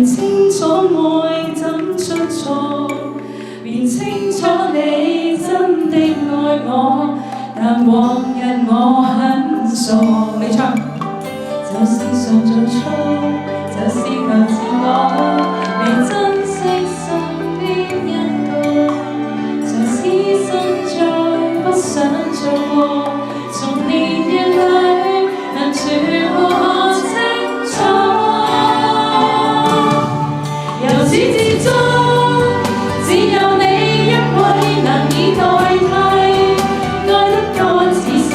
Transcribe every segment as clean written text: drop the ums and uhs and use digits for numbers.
清楚愛怎出錯，便清楚你真的愛我，但往日我很傻。你唱，就是常做錯，就是求自我，未珍惜身邊一個，才痴心再不想做過，從年月裏能全部看清楚。由始至終，只有你一位難以代替，愛得多仔細，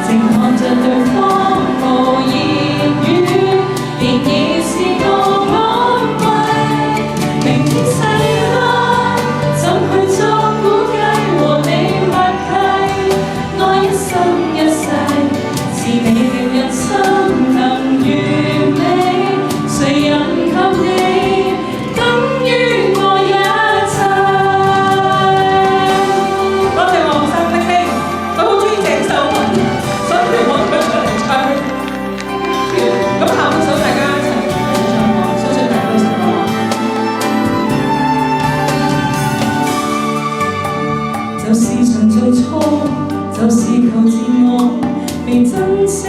靜看着對方無言語，然而是個安慰。明天世間怎去作估計和你默契，愛一生一世，是你的人生能完美，誰人及你等於我一切。多謝黃生的聽，佢好中意鄭秀文，所以我佢出嚟唱。咁下半首大家一齊唱過，相信大家都識講。就是常做錯，就是求自我，未珍惜